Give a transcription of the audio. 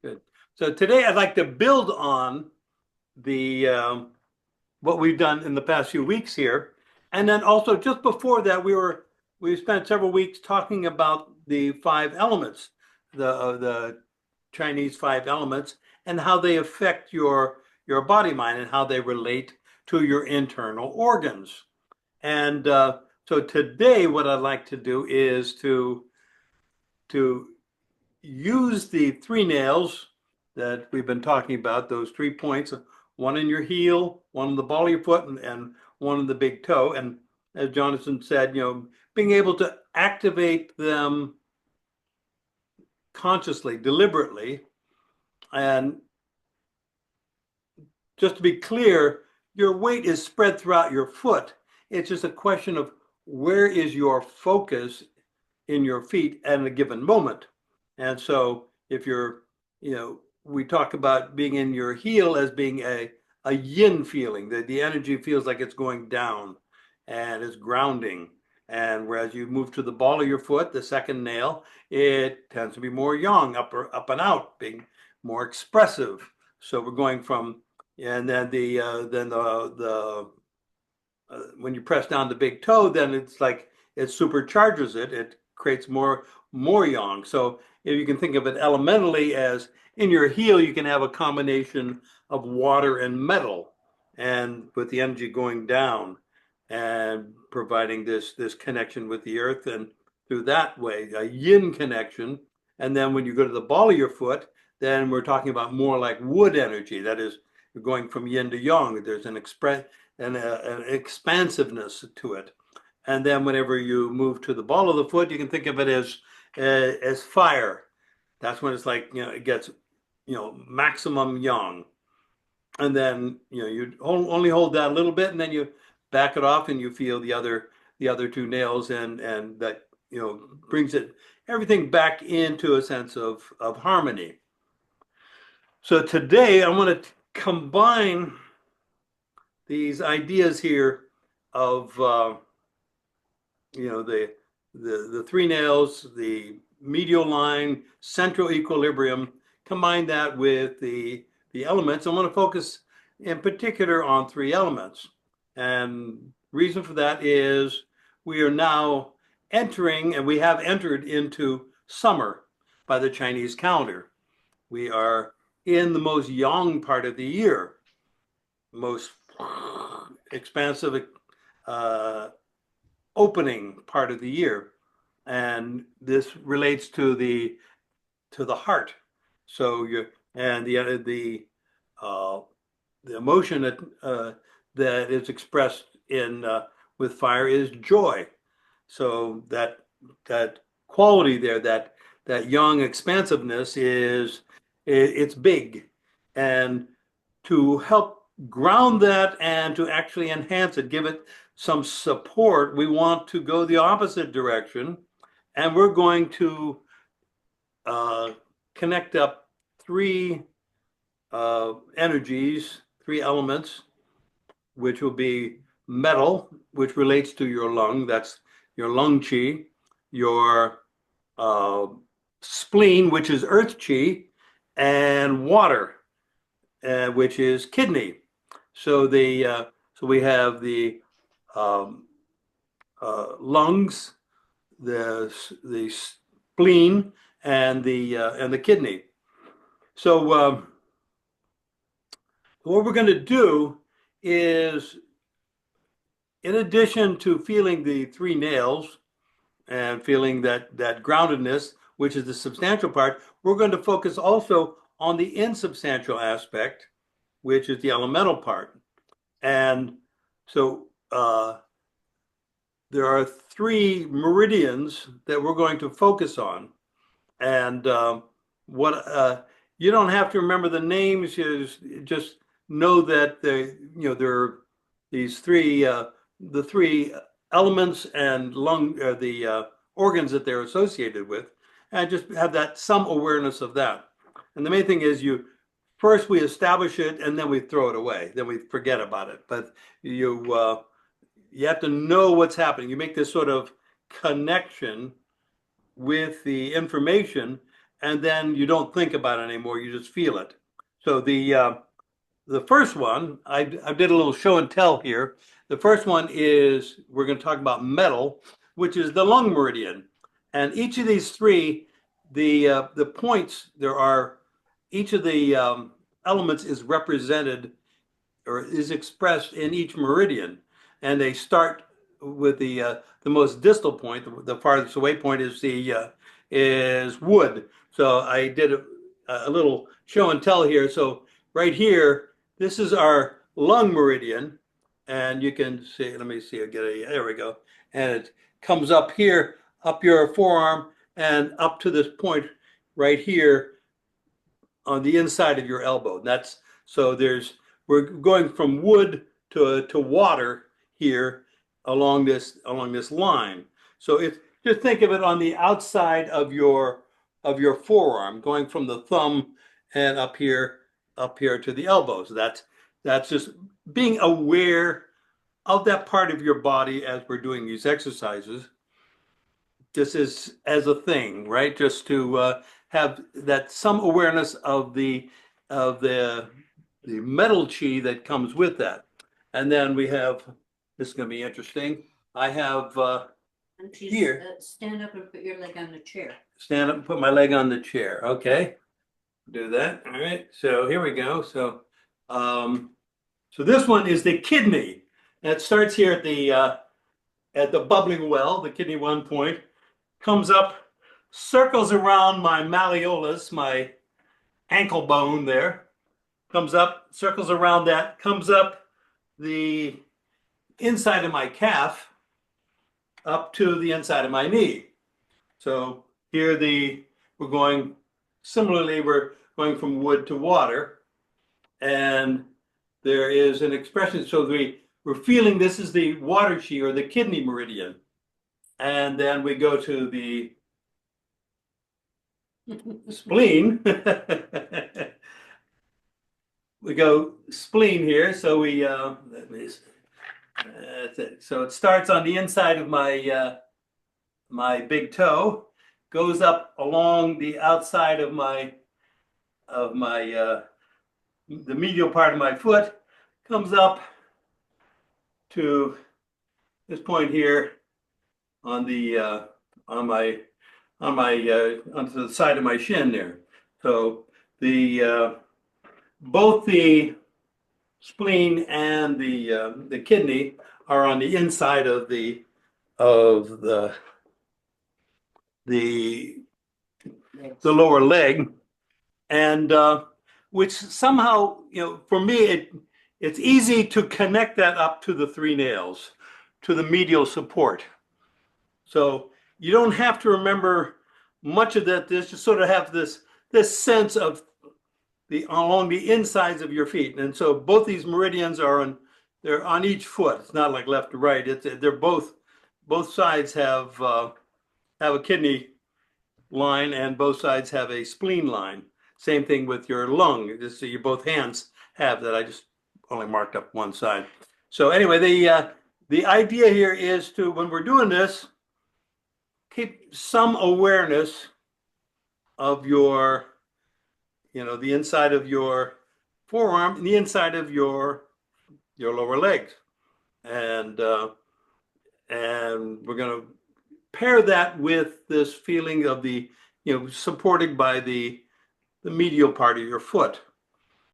Good. So today I'd like to build on the what we've done in the past few weeks here, and then also just before that we spent several weeks talking about the five elements, the Chinese five elements, and how they affect your body mind and how they relate to your internal organs. And so today what I'd like to do is to use the three nails that we've been talking about, those 3 points, one in your heel, one in the ball of your foot, and one in the big toe. And as Jonathan said, being able to activate them consciously, deliberately. And just to be clear, your weight is spread throughout your foot. It's just a question of where is your focus in your feet at a given moment. And so if you're, we talk about being in your heel as being a yin feeling, that the energy feels like it's going down and is grounding. And whereas you move to the ball of your foot, the second nail, it tends to be more yang, up and out, being more expressive. So we're going from, and then the when you press down the big toe, then it's like it supercharges it. It creates more yang. So if you can think of it elementally as in your heel, you can have a combination of water and metal, and with the energy going down and providing this connection with the earth, and through that way, a yin connection. And then when you go to the ball of your foot, then we're talking about more like wood energy. That is, you're going from yin to yang. There's an expansiveness to it. And then whenever you move to the ball of the foot, you can think of it as fire. That's when it's like, it gets, maximum yang. And then, you only hold that a little bit, and then you back it off and you feel the other two nails, and that, brings everything back into a sense of harmony. So today I want to combine these ideas here of the three nails, the medial line, central equilibrium, combine that with the elements. I want to focus in particular on three elements. And reason for that is we are now entering, and we have entered into summer by the Chinese calendar. We are in the most yang part of the year, most expansive opening part of the year, and this relates to the heart. So the emotion that is expressed in with fire is joy. So that quality there, that yang expansiveness it's big, and to help ground that and to actually enhance it, give it some support, we want to go the opposite direction, and we're going to connect up three energies, three elements, which will be metal, which relates to your lung, that's your lung chi, your spleen, which is earth chi, and water, which is kidney. So we have the lungs, the spleen, and the kidney. So what we're going to do is, in addition to feeling the three nails and feeling that groundedness, which is the substantial part, we're going to focus also on the insubstantial aspect, which is the elemental part. And so there are three meridians that we're going to focus on. And you don't have to remember the names, you just know that there are these three, the three elements and the organs that they're associated with, and just have that some awareness of that. And the main thing is first we establish it, and then we throw it away. Then we forget about it. But you have to know what's happening. You make this sort of connection with the information, and then you don't think about it anymore. You just feel it. So the first one, I did a little show and tell here. The first one is we're going to talk about metal, which is the lung meridian. And each of these three, the points, there are, each of the elements is represented or is expressed in each meridian. And they start with the most distal point, the farthest away point is wood. So I did a little show and tell here. So right here, this is our lung meridian, and you can see, let me see, there we go. And it comes up here, up your forearm, and up to this point right here on the inside of your elbow. And that's, so we're going from wood to water here along this line. So just think of it on the outside of your forearm, going from the thumb and up here to the elbows. That's just being aware of that part of your body as we're doing these exercises. This is as a thing, right? Just to have that some awareness of the metal chi that comes with that. And then we have, this is going to be interesting. I have here. Stand up and put your leg on the chair. Stand up and put my leg on the chair. Okay. Do that. All right. So here we go. So so this one is the kidney. And it starts here at the bubbling well, the kidney 1 point, comes up, circles around my malleolus, my ankle bone there, comes up, circles around that, comes up the inside of my calf, up to the inside of my knee. So here we're going, similarly, we're going from wood to water, and there is an expression, so we're feeling this is the water chi or the kidney meridian. And then we go to the spleen. We go spleen here. So that's it. So it starts on the inside of my big toe, goes up along the outside of the medial part of my foot, comes up to this point here on onto the side of my shin there. So both the spleen and the kidney are on the inside of the lower leg, and which somehow, for me, it's easy to connect that up to the three nails, to the medial support. So you don't have to remember much of that. This just sort of have this sense of along the insides of your feet. And so both these meridians they're on each foot. It's not like left to right. They're both sides have a kidney line, and both sides have a spleen line. Same thing with your lung. So both hands have that. I just only marked up one side. So anyway, the idea here is to, when we're doing this, keep some awareness of your, the inside of your forearm and the inside of your lower legs. And we're going to pair that with this feeling of supported by the medial part of your foot.